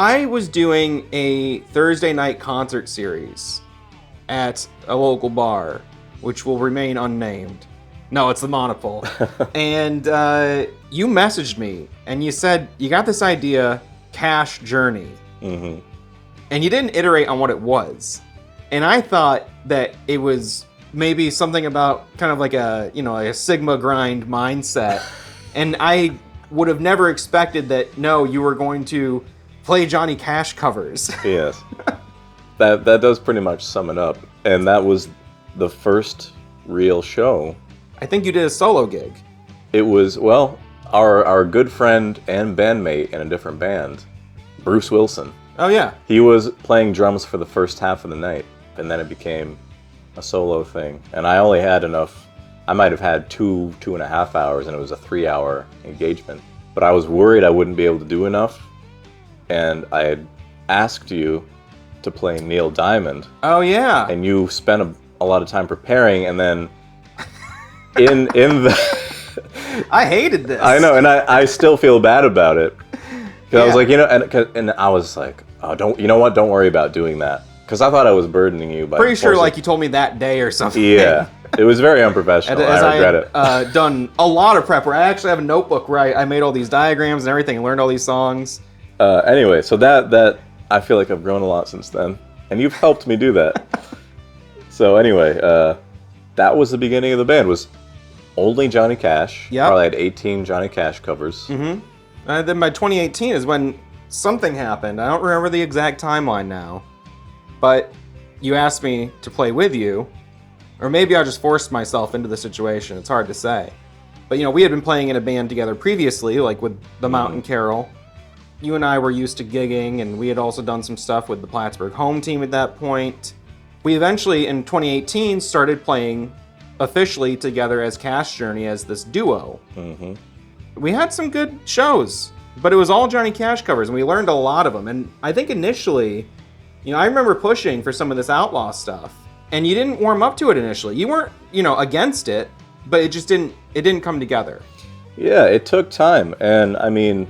I was doing a Thursday night concert series at a local bar, which will remain unnamed. No, it's the Monopole. And you messaged me, and you said you got this idea, Cash Journey. Mm-hmm. And you didn't iterate on what it was. And I thought that it was maybe something about kind of like a Sigma grind mindset. And I would have never expected that, no, you were going to play Johnny Cash covers. Yes. That does pretty much sum it up. And that was the first real show. I think you did a solo gig. It was, well, our good friend and bandmate in a different band, Bruce Wilson. Oh, yeah. He was playing drums for the first half of the night, and then it became a solo thing. And I only had enough, I might have had 2.5 hours, and it was a 3-hour engagement. But I was worried I wouldn't be able to do enough, and I had asked you to play Neil Diamond. Oh, yeah. And you spent a lot of time preparing, and then in the... I hated this. I know, and I still feel bad about it. Because I was like, and I was like, oh, don't worry about doing that. Because I thought I was burdening you by... Pretty sure like you told me that day or something. Yeah, it was very unprofessional. I regret it. Done a lot of prep where I actually have a notebook where I made all these diagrams and everything and learned all these songs. Anyway, so that I feel like I've grown a lot since then. And you've helped me do that. So anyway, that was the beginning of the band, was only Johnny Cash. Yep. Probably had 18 Johnny Cash covers. Mm-hmm. And then by 2018 is when something happened. I don't remember the exact timeline now. But you asked me to play with you. Or maybe I just forced myself into the situation. It's hard to say. But, we had been playing in a band together previously, like with the Mountain Carol. You and I were used to gigging, and we had also done some stuff with the Plattsburgh home team at that point. We eventually, in 2018, started playing officially together as Cash Journey as this duo. Mm-hmm. We had some good shows, but it was all Johnny Cash covers, and we learned a lot of them. And I think initially, I remember pushing for some of this outlaw stuff, and you didn't warm up to it initially. You weren't, against it, but it just didn't come together. Yeah, it took time, and I mean,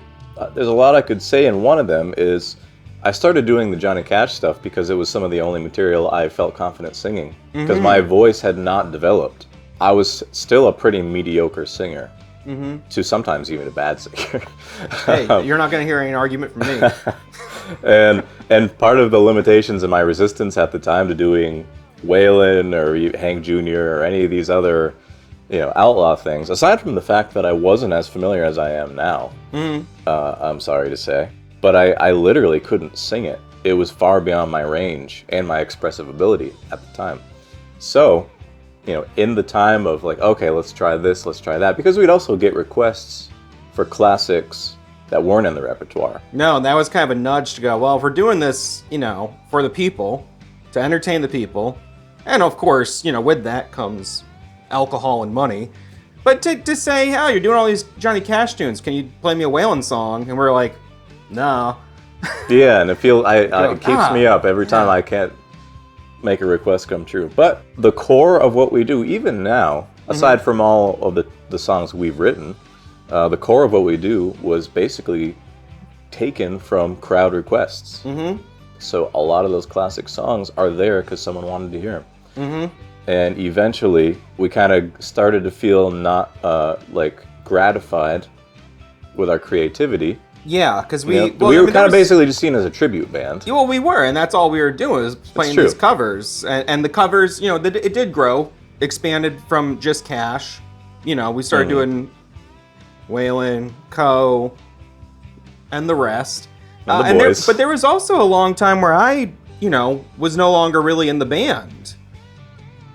there's a lot I could say, and one of them is I started doing the Johnny Cash stuff because it was some of the only material I felt confident singing, because my voice had not developed. I was still a pretty mediocre singer. Mm-hmm. To sometimes even a bad singer. Hey, you're not going to hear any argument from me. and part of the limitations of my resistance at the time to doing Waylon or Hank Jr. or any of these other, outlaw things, aside from the fact that I wasn't as familiar as I am now, I'm sorry to say, but I literally couldn't sing it. It was far beyond my range and my expressive ability at the time. So, in the time of like, okay, let's try this, let's try that, because we'd also get requests for classics that weren't in the repertoire. No, that was kind of a nudge to go, well, if we're doing this, for the people, to entertain the people, and of course, with that comes alcohol and money, but to say, oh, you're doing all these Johnny Cash tunes, can you play me a Waylon song? And we're like, no. Yeah, and it keeps me up every time I can't make a request come true. But the core of what we do, even now, aside from all of the songs we've written, the core of what we do was basically taken from crowd requests. Mm-hmm. So a lot of those classic songs are there because someone wanted to hear them. Mm-hmm. And eventually, we kind of started to feel not gratified with our creativity. Yeah, because we were kind of basically just seen as a tribute band. Well, we were, and that's all we were doing, was playing these covers. And the covers, it did grow, expanded from just Cash. We started doing Waylon, Co., and the rest. And the boys. But there was also a long time where I, was no longer really in the band.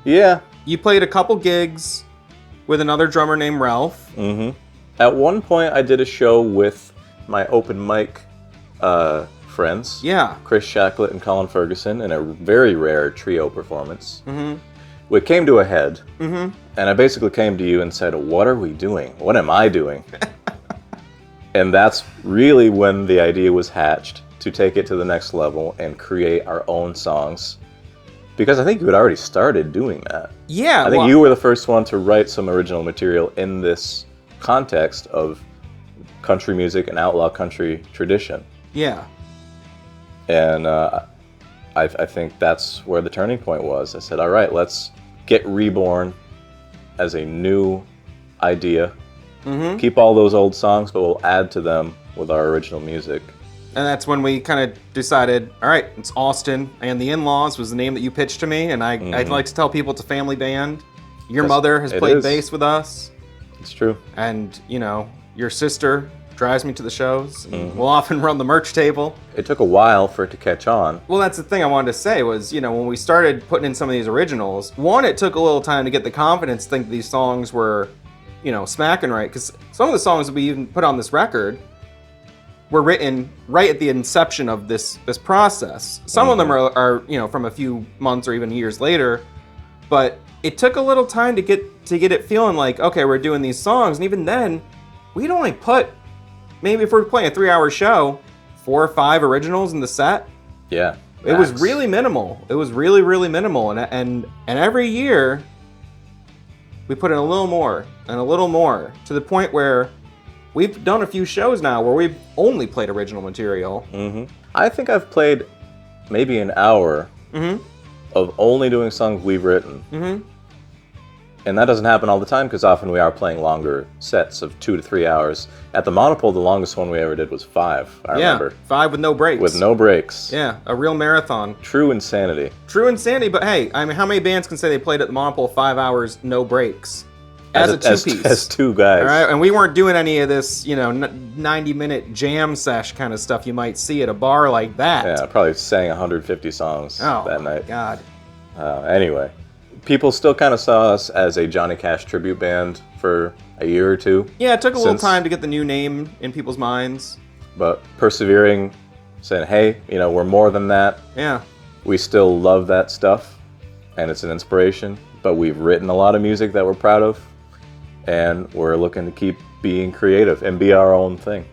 Yeah. You played a couple gigs with another drummer named Ralph. Mm-hmm. At one point, I did a show with my open mic friends. Yeah. Chris Shacklet and Colin Ferguson in a very rare trio performance. Mm-hmm. It came to a head. Mm-hmm. And I basically came to you and said, what are we doing? What am I doing? And that's really when the idea was hatched to take it to the next level and create our own songs. Because I think you had already started doing that. Yeah. I think you were the first one to write some original material in this context of country music and outlaw country tradition. Yeah. And I think that's where the turning point was. I said, all right, let's get reborn as a new idea. Mm-hmm. Keep all those old songs, but we'll add to them with our original music. And that's when we kind of decided, all right, it's Austin and the In-Laws was the name that you pitched to me, and I'd like to tell people it's a family band. Your Yes, mother has it played is. bass with us, It's true. and, you know, your sister drives me to the shows. And we'll often run the merch table. It took a while for it to catch on. Well, that's the thing I wanted to say was, you know, when we started putting in some of these originals, one, it took a little time to get the confidence to think these songs were, you know, smacking right, because some of the songs that we even put on this record were written right at the inception of this process. Some of them are, you know, from a few months or even years later, but it took a little time to get it feeling like, okay, we're doing these songs, and even then, we'd only put, maybe if we're playing a 3-hour show, 4 or 5 originals in the set. Yeah. It was max. really minimal. It was really, really minimal, and every year we put in a little more and a little more to the point where we've done a few shows now where we've only played original material. I think I've played maybe an hour of only doing songs we've written. And that doesn't happen all the time because often we are playing longer sets of 2 to 3 hours. At the Monopole, the longest one we ever did was 5, I remember. 5 with no breaks. With no breaks. Yeah, a real marathon. True insanity. True insanity, but hey, I mean, how many bands can say they played at the Monopole 5 hours, no breaks? As a two-piece. As two guys. All right, and we weren't doing any of this, you know, 90-minute jam sesh kind of stuff you might see at a bar like that. Yeah, probably sang 150 songs that night. God. Anyway, people still kind of saw us as a Johnny Cash tribute band for a year or two. Yeah, it took a little time to get the new name in people's minds. But persevering, saying, hey, you know, we're more than that. Yeah. We still love that stuff, and it's an inspiration. But we've written a lot of music that we're proud of, and we're looking to keep being creative and be our own thing.